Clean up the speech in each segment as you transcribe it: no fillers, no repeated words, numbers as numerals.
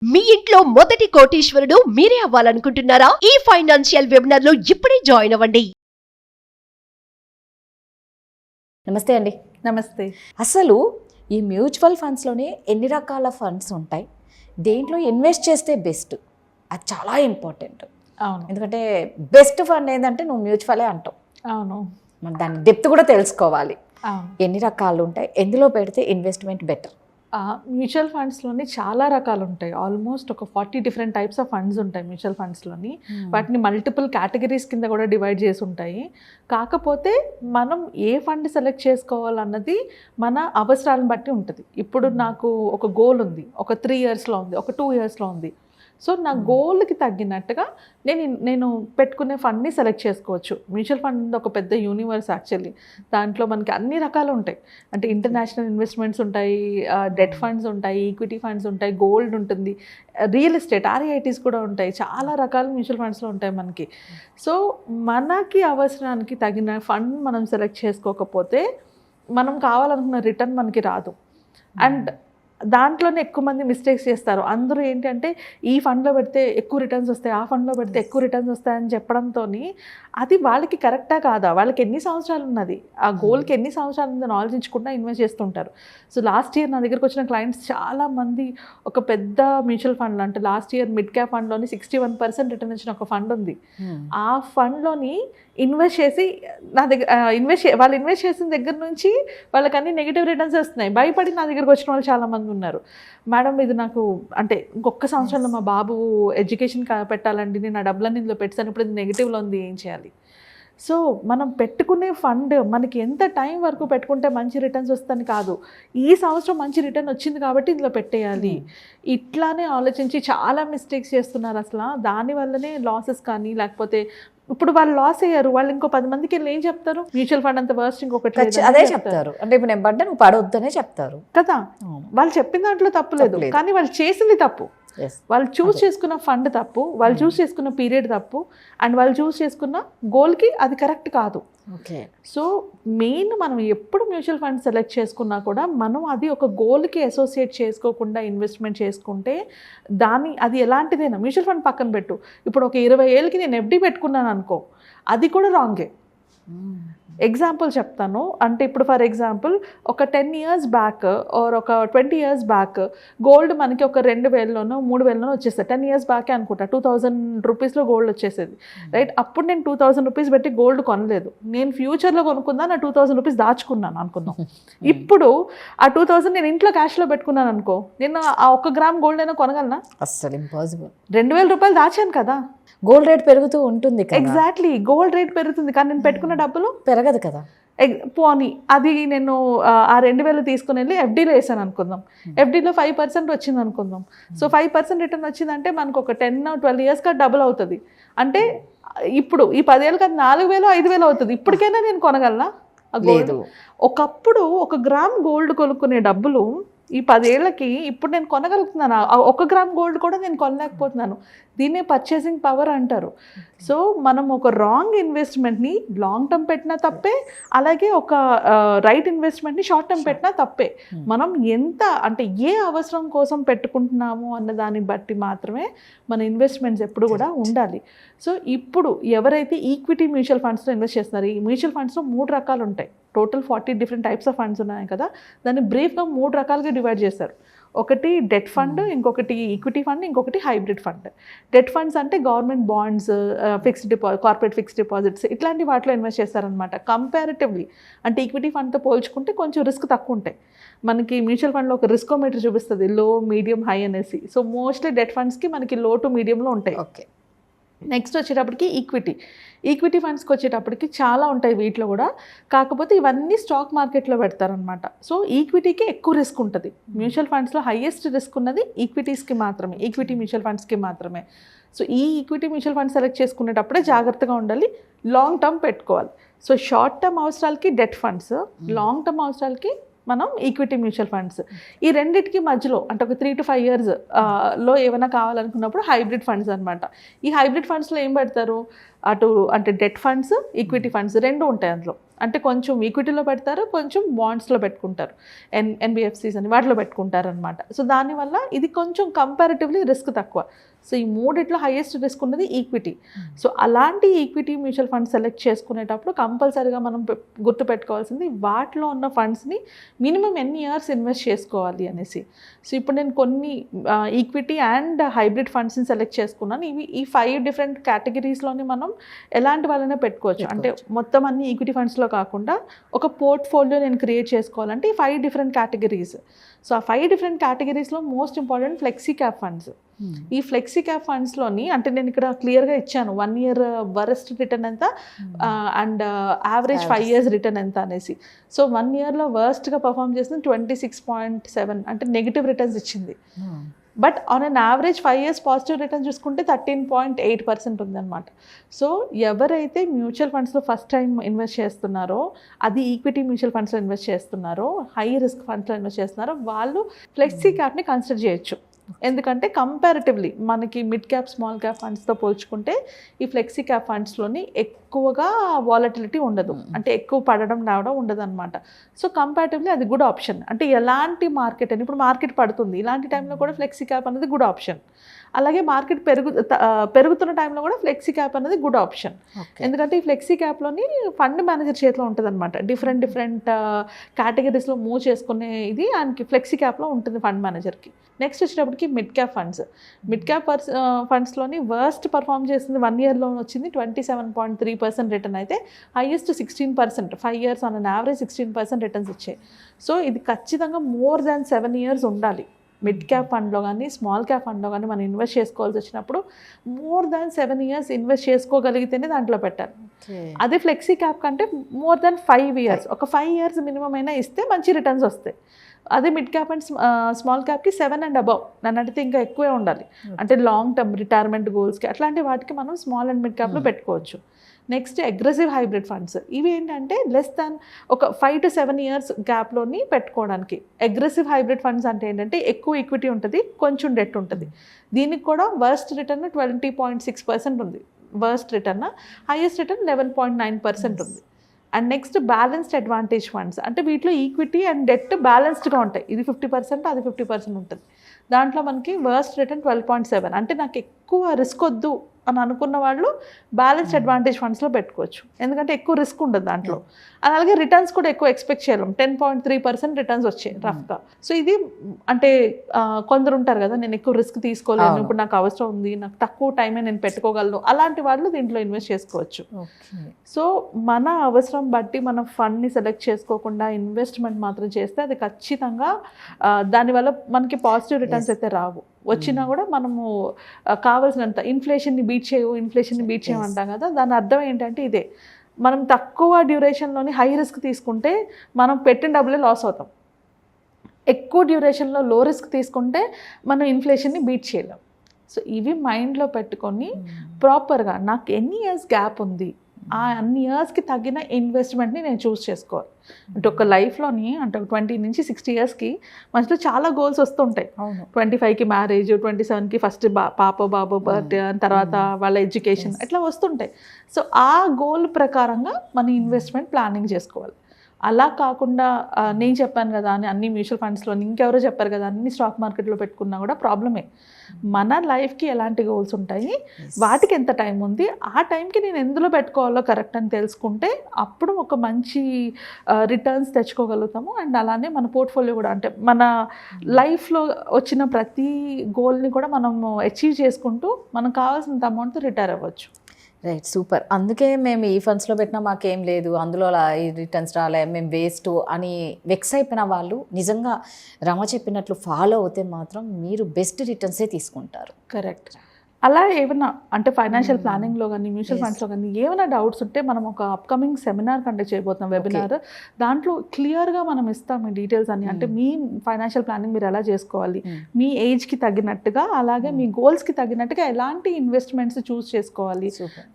మీ ఇంట్లో మొదటి కోటీశ్వరుడు మీరే అవ్వాలనుకుంటున్నారా? ఈ ఫైనాన్షియల్ వెబినార్ లో ఇప్పుడే జాయిన్ అవ్వండి. నమస్తే అండి. నమస్తే. అసలు ఈ మ్యూచువల్ ఫండ్స్లోనే ఎన్ని రకాల ఫండ్స్ ఉంటాయి, దేంట్లో ఇన్వెస్ట్ చేస్తే బెస్ట్, అది చాలా ఇంపార్టెంట్. అవును, ఎందుకంటే బెస్ట్ ఫండ్ ఏంటంటే నువ్వు మ్యూచువలే అంటావు. అవును, మరి దాని డెప్త్ కూడా తెలుసుకోవాలి. అవును. ఎన్ని రకాలు ఉంటాయి, ఎందులో పెడితే ఇన్వెస్ట్మెంట్ బెటర్? మ్యూచువల్ ఫండ్స్లోని చాలా రకాలు ఉంటాయి. ఆల్మోస్ట్ ఒక 40 డిఫరెంట్ టైప్స్ ఆఫ్ ఫండ్స్ ఉంటాయి మ్యూచువల్ ఫండ్స్లోని. వాటిని మల్టిపుల్ కేటగిరీస్ కింద కూడా డివైడ్ చేసి ఉంటాయి. కాకపోతే మనం ఏ ఫండ్ సెలెక్ట్ చేసుకోవాలన్నది మన అవసరాలను బట్టి ఉంటుంది. ఇప్పుడు నాకు ఒక గోల్ ఉంది, ఒక 3 ఇయర్స్లో ఉంది, ఒక 2 ఇయర్స్లో ఉంది. సో నా గోల్కి తగ్గినట్టుగా నేను పెట్టుకునే ఫండ్ని సెలెక్ట్ చేసుకోవచ్చు. మ్యూచువల్ ఫండ్ ఒక పెద్ద యూనివర్స్ యాక్చువల్లీ. దాంట్లో మనకి అన్ని రకాలు ఉంటాయి. అంటే ఇంటర్నేషనల్ ఇన్వెస్ట్మెంట్స్ ఉంటాయి, డెట్ ఫండ్స్ ఉంటాయి, ఈక్విటీ ఫండ్స్ ఉంటాయి, గోల్డ్ ఉంటుంది, రియల్ ఎస్టేట్ REITs కూడా ఉంటాయి. చాలా రకాలు మ్యూచువల్ ఫండ్స్లో ఉంటాయి మనకి. సో మనకి అవసరానికి తగిన ఫండ్ మనం సెలెక్ట్ చేసుకోకపోతే మనం కావాలనుకున్న రిటర్న్ మనకి రాదు. అండ్ దాంట్లోనే ఎక్కువ మంది మిస్టేక్స్ చేస్తారు. అందరూ ఏంటంటే ఈ ఫండ్లో పెడితే ఎక్కువ రిటర్న్స్ వస్తాయి, ఆ ఫండ్లో పెడితే ఎక్కువ రిటర్న్స్ వస్తాయని చెప్పడంతో అది వాళ్ళకి కరెక్టా కాదా, వాళ్ళకి ఎన్ని సంవత్సరాలు ఉన్నది, ఆ గోల్కి ఎన్ని సంవత్సరాలు ఉందని ఆలోచించకుండా ఇన్వెస్ట్ చేస్తుంటారు. సో లాస్ట్ ఇయర్ నా దగ్గరకు వచ్చిన క్లయింట్స్ చాలామంది ఒక పెద్ద మ్యూచువల్ ఫండ్, అంటే లాస్ట్ ఇయర్ మిడ్ క్యాప్ ఫండ్లోని 61% రిటర్న్ వచ్చిన ఒక ఫండ్ ఉంది. ఆ ఫండ్లోని ఇన్వెస్ట్ చేసి నా దగ్గర వాళ్ళు ఇన్వెస్ట్ చేసిన దగ్గర నుంచి వాళ్ళకి అన్ని నెగిటివ్ రిటర్న్స్ వస్తున్నాయి. భయపడి నా దగ్గరకు వచ్చిన వాళ్ళు చాలామంది ఉన్నారు. మేడం ఇది నాకు అంటే ఇంకొక సంవత్సరంలో మా బాబు ఎడ్యుకేషన్ పెట్టాలండి, నేను ఆ డబ్బులన్నీ ఇందులో పెట్టాను, ఇప్పుడు ఇది నెగిటివ్లో ఉంది, ఏం చేయాలి? సో మనం పెట్టుకునే ఫండ్ మనకి ఎంత టైం వరకు పెట్టుకుంటే మంచి రిటర్న్స్ వస్తుందని కాదు, ఈ సంవత్సరం మంచి రిటర్న్ వచ్చింది కాబట్టి ఇందులో పెట్టేయాలి, ఇట్లానే ఆలోచించి చాలా మిస్టేక్స్ చేస్తున్నారు. అసలు దానివల్లనే లాసెస్ కానీ, లేకపోతే ఇప్పుడు వాళ్ళు లాస్ అయ్యారు, వాళ్ళు ఇంకో 10 మందికి వెళ్ళి ఏం చెప్తారు, మ్యూచువల్ ఫండ్ అంత వర్స్ట్ ఇంకొకటి అదే చెప్తారు. అంటే ఇప్పుడు నేను పడ్డా నువ్వు పడవద్దనే చెప్తారు కదా. వాళ్ళు చెప్పిన దాంట్లో తప్పు లేదు, కానీ వాళ్ళు చేసింది తప్పు. వాళ్ళు చూస్ చేసుకున్న ఫండ్ తప్పు, వాళ్ళు చూస్ చేసుకున్న పీరియడ్ తప్పు, అండ్ వాళ్ళు చూస్ చేసుకున్న గోల్కి అది కరెక్ట్ కాదు. సో మెయిన్ మనం ఎప్పుడు మ్యూచువల్ ఫండ్ సెలెక్ట్ చేసుకున్నా కూడా మనం అది ఒక గోల్కి అసోసియేట్ చేసుకోకుండా ఇన్వెస్ట్మెంట్ చేసుకుంటే అది ఎలాంటిదైనా, మ్యూచువల్ ఫండ్ పక్కన పెట్టు, ఇప్పుడు ఒక 20 ఏళ్ళకి నేను FD పెట్టుకున్నాను అనుకో, అది కూడా రాంగే. ఎగ్జాంపుల్ చెప్తాను. అంటే ఇప్పుడు ఫర్ ఎగ్జాంపుల్ ఒక 10 ఇయర్స్ బ్యాక్ ఆర్ ఒక 20 ఇయర్స్ బ్యాక్ గోల్డ్ మనకి ఒక 2000లోనో 3000లోనో వచ్చేస్తుంది. 10 ఇయర్స్ బ్యాకే అనుకుంటా 2000 రూపీస్లో గోల్డ్ వచ్చేసేది, రైట్? అప్పుడు నేను 2000 రూపీస్ పెట్టి గోల్డ్ కొనలేదు, నేను ఫ్యూచర్లో కొనుక్కుందా, నా 2000 రూపీస్ దాచుకున్నాను అనుకుందాం. ఇప్పుడు ఆ 2000 నేను ఇంట్లో క్యాష్లో పెట్టుకున్నాను అనుకో, నేను ఆ 1 గ్రామ్ గోల్డ్ అయినా కొనగలనా? అస్సలు ఇంపాసిబుల్. 2000 రూపాయలు దాచాను కదా. గోల్డ్ రేట్ పెరుగుతూ ఉంటుంది. ఎగ్జాక్ట్లీ, గోల్డ్ రేట్ పెరుగుతుంది, కానీ నేను పెట్టుకున్న డబ్బులు పెరగదు కదా. పోనీ అది నేను ఆ 2000 తీసుకుని వెళ్ళి FDలో వేసాను అనుకుందాం, FDలో 5% వచ్చింది అనుకుందాం. సో 5% రిటర్న్ వచ్చిందంటే మనకు ఒక 10-12 ఇయర్స్గా డబుల్ అవుతుంది. అంటే ఇప్పుడు ఈ 10 ఏళ్ళకి అది 4000-5000 అవుతుంది. ఇప్పటికైనా నేను కొనగలనా? లేదు. ఒకప్పుడు 1 గ్రామ్ గోల్డ్ కొనుక్కునే డబ్బులు ఈ 10 ఏళ్ళకి ఇప్పుడు నేను కొనగలుగుతున్నాను. 1 గ్రామ్ గోల్డ్ కూడా నేను కొనలేకపోతున్నాను. దీన్నే పర్చేసింగ్ పవర్ అంటారు. సో మనం ఒక రాంగ్ ఇన్వెస్ట్మెంట్ని లాంగ్ టర్మ్ పెట్టినా తప్పే, అలాగే ఒక రైట్ ఇన్వెస్ట్మెంట్ని షార్ట్ టర్మ్ పెట్టినా తప్పే. మనం ఎంత అంటే ఏ అవసరం కోసం పెట్టుకుంటున్నాము అన్న దాన్ని బట్టి మాత్రమే మన ఇన్వెస్ట్మెంట్స్ ఎప్పుడు కూడా ఉండాలి. సో ఇప్పుడు ఎవరైతే ఈక్విటీ మ్యూచువల్ ఫండ్స్లో ఇన్వెస్ట్ చేస్తున్నారు, ఈ మ్యూచువల్ ఫండ్స్లో 3 రకాలు ఉంటాయి. Total 40 different types of funds ఉన్నాయి కదా, దాన్ని బ్రీఫ్గా 3 రకాలుగా డివైడ్ చేస్తారు. ఒకటి డెట్ ఫండ్, ఇంకొకటి ఈక్విటీ ఫండ్, ఇంకొకటి హైబ్రిడ్ ఫండ్. డెట్ ఫండ్స్ అంటే government bonds, corporate fixed deposits ఇట్లాంటి వాటిలో ఇన్వెస్ట్ చేస్తారనమాట. కంపారిటివ్లీ అంటే ఈక్విటీ ఫండ్తో పోల్చుకుంటే కొంచెం రిస్క్ తక్కువ ఉంటాయి. మనకి మ్యూచువల్ ఫండ్లో ఒక రిస్కోమీటర్ చూపిస్తుంది, లో, మీడియం, హై అనేసి. సో మోస్ట్లీ డెట్ ఫండ్స్కి మనకి లో టు మీడియంలో ఉంటాయి. ఓకే. నెక్స్ట్ వచ్చేటప్పటికి ఈక్విటీ ఫండ్స్కి వచ్చేటప్పటికి చాలా ఉంటాయి వీటిలో కూడా, కాకపోతే ఇవన్నీ స్టాక్ మార్కెట్లో పెడతారనమాట. సో ఈక్విటీకి ఎక్కువ రిస్క్ ఉంటుంది. మ్యూచువల్ ఫండ్స్లో హైయెస్ట్ రిస్క్ ఉన్నది ఈక్విటీస్కి మాత్రమే, ఈక్విటీ మ్యూచువల్ ఫండ్స్కి మాత్రమే. సో ఈ ఈక్విటీ మ్యూచువల్ ఫండ్ సెలెక్ట్ చేసుకునేటప్పుడే జాగ్రత్తగా ఉండాలి, లాంగ్ టర్మ్ పెట్టుకోవాలి. సో షార్ట్ టర్మ్ అవసరాలకి డెట్ ఫండ్స్, లాంగ్ టర్మ్ అవసరాలకి మనం ఈక్విటీ మ్యూచువల్ ఫండ్స్. ఈ రెండింటికి మధ్యలో అంటే ఒక 3 to 5 years లో ఏమైనా కావాలనుకున్నప్పుడు హైబ్రిడ్ ఫండ్స్ అనమాట. ఈ హైబ్రిడ్ ఫండ్స్లో ఏం పెడతారు, అటు అంటే డెట్ ఫండ్స్, ఈక్విటీ ఫండ్స్ రెండు ఉంటాయి అందులో. అంటే కొంచెం ఈక్విటీలో పెడతారు, కొంచెం బాండ్స్లో పెట్టుకుంటారు, ఎన్బిఎఫ్సిస్ అని వాటిలో పెట్టుకుంటారు అనమాట. సో దానివల్ల ఇది కొంచెం కంపారిటివ్లీ రిస్క్ తక్కువ. సో ఈ మూడిట్లో హైయెస్ట్ రిస్క్ ఉన్నది ఈక్విటీ. సో అలాంటి ఈక్విటీ మ్యూచువల్ ఫండ్ సెలెక్ట్ చేసుకునేటప్పుడు కంపల్సరీగా మనం గుర్తు పెట్టుకోవాల్సింది వాటిలో ఉన్న ఫండ్స్ని మినిమం ఎన్ని ఇయర్స్ ఇన్వెస్ట్ చేసుకోవాలి అనేసి. సో ఇప్పుడు నేను కొన్ని ఈక్విటీ అండ్ హైబ్రిడ్ ఫండ్స్ని సెలెక్ట్ చేసుకున్నాను. ఇవి ఈ 5 డిఫరెంట్ కేటగిరీస్లోని మనం ఎలాంటి వాళ్ళనే పెట్టుకోవచ్చు. అంటే మొత్తం అన్ని ఈక్విటీ ఫండ్స్లో కాకుండా ఒక పోర్ట్ఫోలియో నేను క్రియేట్ చేసుకోవాలంటే ఈ 5 డిఫరెంట్ కేటగిరీస్. సో ఆ 5 డిఫరెంట్ కేటగిరీస్లో most important flexi cap funds. ఈ ఫ్లెక్సీ క్యాప్ ఫండ్స్లోని అంటే నేను ఇక్కడ క్లియర్గా ఇచ్చాను 1 ఇయర్ వరస్ట్ రిటర్న్ ఎంత అండ్ యావరేజ్ 5 ఇయర్స్ రిటర్న్ ఎంత అనేసి. సో 1 ఇయర్లో వర్స్ట్గా పర్ఫామ్ చేసింది 26.7 అంటే నెగిటివ్ రిటర్న్స్ ఇచ్చింది. But on an average 5 years positive return చూసుకుంటే 13.8% ఉందన్నమాట. సో ఎవరైతే మ్యూచువల్ ఫండ్స్లో ఫస్ట్ టైం ఇన్వెస్ట్ చేస్తున్నారో, అది ఈక్విటీ మ్యూచువల్ ఫండ్స్లో ఇన్వెస్ట్ చేస్తున్నారో, హై రిస్క్ ఫండ్స్లో ఇన్వెస్ట్ చేస్తున్నారో వాళ్ళు ఫ్లెక్సీ క్యాప్ని కన్సిడర్ చేయొచ్చు. ఎందుకంటే కంపారిటివ్లీ మనకి మిడ్ క్యాప్ స్మాల్ క్యాప్ ఫండ్స్తో పోల్చుకుంటే ఈ ఫ్లెక్సీ క్యాప్ ఫండ్స్లోని ఎక్కువగా వాలటిలిటీ ఉండదు, అంటే ఎక్కువ పడడం రావడం ఉండదు అనమాట. సో కంపారిటివ్లీ అది గుడ్ ఆప్షన్. అంటే ఎలాంటి మార్కెట్ అని ఇప్పుడు మార్కెట్ పడుతుంది, ఇలాంటి టైంలో కూడా ఫ్లెక్సీ క్యాప్ అనేది గుడ్ ఆప్షన్. అలాగే మార్కెట్ పెరుగుతున్న టైంలో కూడా ఫ్లెక్సీ క్యాప్ అనేది గుడ్ ఆప్షన్. ఎందుకంటే ఈ ఫ్లెక్సీ క్యాప్లోని ఫండ్ మేనేజర్ చేతిలో ఉంటుంది అనమాట. డిఫరెంట్ కేటగిరీస్లో మూవ్ చేసుకునే ఇది ఆయనకి ఫ్లెక్సీ క్యాప్లో ఉంటుంది ఫండ్ మేనేజర్కి. నెక్స్ట్ వచ్చేటప్పటికి mid cap funds. Mid cap ఫండ్స్లోని వర్స్ట్ పర్ఫామ్ చేసింది 1 ఇయర్లో వచ్చింది 27.3% రిటర్న్ అయితే highest 16%, 5 years on an average 16% returns వచ్చాయి. సో ఇది ఖచ్చితంగా మోర్ దాన్ 7 ఇయర్స్ ఉండాలి. మిడ్ క్యాప్ ఫండ్లో కానీ స్మాల్ క్యాప్ ఫండ్లో కానీ మనం ఇన్వెస్ట్ చేసుకోవాల్సి వచ్చినప్పుడు మోర్ దాన్ 7 ఇయర్స్ ఇన్వెస్ట్ చేసుకోగలిగితేనే దాంట్లో పెట్టాలి. అదే ఫ్లెక్సీ క్యాప్ కంటే మోర్ దాన్ 5 ఇయర్స్, ఒక 5 ఇయర్స్ మినిమం అయినా ఇస్తే మంచి రిటర్న్స్ వస్తాయి. అదే మిడ్ క్యాప్ అండ్ స్మాల్ క్యాప్కి 7 and above నన్ను అడిగితే ఇంకా ఎక్కువే ఉండాలి. అంటే లాంగ్ టర్మ్ రిటైర్మెంట్ గోల్స్కి అట్లాంటి వాటికి మనం స్మాల్ అండ్ మిడ్ క్యాప్లో పెట్టుకోవచ్చు. Next aggressive hybrid funds. ఇవి ఏంటంటే లెస్ దాన్ ఒక 5 to 7 ఇయర్స్ గ్యాప్లోని పెట్టుకోవడానికి. అగ్రెసివ్ హైబ్రిడ్ ఫండ్స్ అంటే ఏంటంటే ఎక్కువ ఈక్విటీ ఉంటుంది, కొంచెం డెట్ ఉంటుంది. దీనికి కూడా వర్స్ట్ రిటర్న్ 20.6% ఉంది వర్స్ట్ రిటర్న్, హైయెస్ట్ రిటర్న్ 11.9% ఉంది. And next balanced advantage funds. అంటే వీటిలో ఈక్విటీ అండ్ డెట్ బ్యాలెన్స్డ్గా ఉంటాయి. ఇది 50%, అది 50% ఉంటుంది. దాంట్లో మనకి వర్స్ట్ రిటర్న్ 12.7. అంటే నాకు ఎక్కువ రిస్క్ వద్దు అని అనుకున్న వాళ్ళు బ్యాలెన్స్డ్ అడ్వాంటేజ్ ఫండ్స్లో పెట్టుకోవచ్చు, ఎందుకంటే ఎక్కువ రిస్క్ ఉండదు దాంట్లో. అలాగే రిటర్న్స్ కూడా ఎక్కువ ఎక్స్పెక్ట్ చేయలేం. 10.3% రిటర్న్స్ వచ్చాయి రఫ్గా. సో ఇది అంటే కొందరు ఉంటారు కదా, నేను ఎక్కువ రిస్క్ తీసుకోలేను, ఇప్పుడు నాకు అవసరం ఉంది, నాకు తక్కువ టైమే నేను పెట్టుకోగలను, అలాంటి వాళ్ళు దీంట్లో ఇన్వెస్ట్ చేసుకోవచ్చు. సో మన అవసరం బట్టి మనం ఫండ్ని సెలెక్ట్ చేసుకోకుండా ఇన్వెస్ట్మెంట్ మాత్రం చేస్తే అది ఖచ్చితంగా దానివల్ల మనకి పాజిటివ్ రిటర్న్స్ అయితే రావు. వచ్చినా కూడా మనము కావాల్సినంత ఇన్ఫ్లేషన్ని బీట్ చేయమంటాం కదా, దాని అర్థం ఏంటంటే ఇదే, మనం తక్కువ డ్యూరేషన్లోని హై రిస్క్ తీసుకుంటే మనం పెట్టిన డబ్బులే లాస్ అవుతాం. ఎక్కువ డ్యూరేషన్లో లో రిస్క్ తీసుకుంటే మనం ఇన్ఫ్లేషన్ని బీట్ చేయలేం. సో ఇవి మైండ్లో పెట్టుకొని ప్రాపర్గా నాకు ఎన్ని ఇయర్స్ గ్యాప్ ఉంది, ఆ అన్ని ఇయర్స్కి తగ్గిన ఇన్వెస్ట్మెంట్ని నేను చూస్ చేసుకోవాలి. అంటే ఒక లైఫ్లోని అంటే 20 నుంచి 60 ఇయర్స్కి మధ్యలో చాలా గోల్స్ వస్తుంటాయి. 25కి మ్యారేజ్, 27కి ఫస్ట్ పాప బాబు బర్త్డే, తర్వాత వాళ్ళ ఎడ్యుకేషన్, ఇట్లా వస్తుంటాయి. సో ఆ గోల్ ప్రకారంగా మన ఇన్వెస్ట్మెంట్ ప్లానింగ్ చేసుకోవాలి. అలా కాకుండా నేను చెప్పాను కదా అని అన్ని మ్యూచువల్ ఫండ్స్లో, ఇంకెవరో చెప్పారు కదా అన్ని స్టాక్ మార్కెట్లో పెట్టుకున్నా కూడా ప్రాబ్లమే. మన లైఫ్కి ఎలాంటి గోల్స్ ఉంటాయి, వాటికి ఎంత టైం ఉంది, ఆ టైంకి నేను ఎందులో పెట్టుకోవాలో కరెక్ట్ అని తెలుసుకుంటే అప్పుడు ఒక మంచి రిటర్న్స్ తెచ్చుకోగలుగుతాము. అండ్ అలానే మన పోర్ట్ఫోలియో కూడా, అంటే మన లైఫ్లో వచ్చిన ప్రతి గోల్ని కూడా మనము అచీవ్ చేసుకుంటూ మనకు కావాల్సినంత అమౌంట్తో రిటైర్ అవ్వచ్చు. Right, super. అందుకే మేము ఈ ఫండ్స్లో పెట్టినా మాకేం లేదు, అందులో ఈ రిటర్న్స్ రాలే, మేము వేస్ట్ అని వెక్స్ అయిపోయిన వాళ్ళు నిజంగా రమ చెప్పినట్లు ఫాలో అవుతే మాత్రం మీరు బెస్ట్ రిటర్న్సే తీసుకుంటారు. కరెక్ట్. అలా ఏమైనా అంటే ఫైనాన్షియల్ ప్లానింగ్లో కానీ మ్యూచువల్ ఫండ్స్లో కానీ ఏమైనా డౌట్స్ ఉంటే మనం ఒక అప్కమింగ్ సెమినార్ కండక్ట్ చేయబోతున్నాం, వెబినార్. దాంట్లో క్లియర్గా మనం ఇస్తాం ఈ డీటెయిల్స్ అన్ని. అంటే మీ ఫైనాన్షియల్ ప్లానింగ్ మీరు ఎలా చేసుకోవాలి, మీ ఏజ్కి తగ్గినట్టుగా, అలాగే మీ గోల్స్కి తగ్గినట్టుగా ఎలాంటి ఇన్వెస్ట్మెంట్స్ చూస్ చేసుకోవాలి,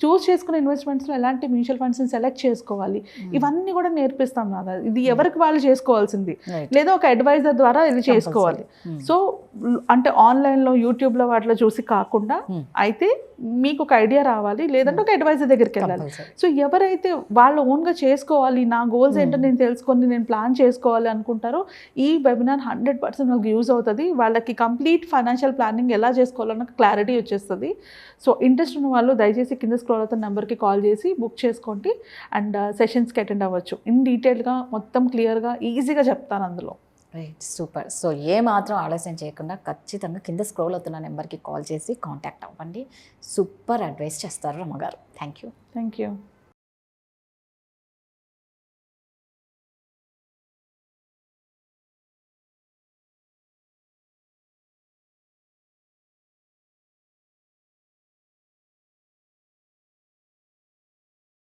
చూస్ చేసుకున్న ఇన్వెస్ట్మెంట్స్లో ఎలాంటి మ్యూచువల్ ఫండ్స్ని సెలెక్ట్ చేసుకోవాలి, ఇవన్నీ కూడా నేర్పిస్తాం కదా. ఇది ఎవరికి వాళ్ళు చేసుకోవాల్సింది, లేదా ఒక అడ్వైజర్ ద్వారా ఇది చేసుకోవాలి. సో అంటే ఆన్లైన్లో యూట్యూబ్లో వాటిలో చూసి కాకుండా అయితే మీకు ఒక ఐడియా రావాలి, లేదంటే ఒక అడ్వైజర్ దగ్గరికి వెళ్ళాలి. సో ఎవరైతే వాళ్ళు ఓన్గా చేసుకోవాలి, నా గోల్స్ ఏంటో నేను తెలుసుకొని నేను ప్లాన్ చేసుకోవాలి అనుకుంటారో ఈ వెబినార్ 100% వాళ్ళకి యూజ్ అవుతుంది. వాళ్ళకి కంప్లీట్ ఫైనాన్షియల్ ప్లానింగ్ ఎలా చేసుకోవాలన్న క్లారిటీ వచ్చేస్తుంది. సో ఇంట్రెస్ట్ ఉన్న వాళ్ళు దయచేసి కింద స్క్రోల్ అవుతున్న నెంబర్కి కాల్ చేసి బుక్ చేసుకోండి అండ్ సెషన్స్కి అటెండ్ అవ్వచ్చు. ఇన్ డీటెయిల్గా మొత్తం క్లియర్గా ఈజీగా చెప్తాను అందులో. Right, super. సో ఏ మాత్రం ఆలస్యం చేయకుండా ఖచ్చితంగా కింద స్క్రోల్ అవుతున్న నెంబర్కి కాల్ చేసి కాంటాక్ట్ అవ్వండి. సూపర్ అడ్వైస్ చేస్తారు రమ్మగారు. Thank you. Thank you.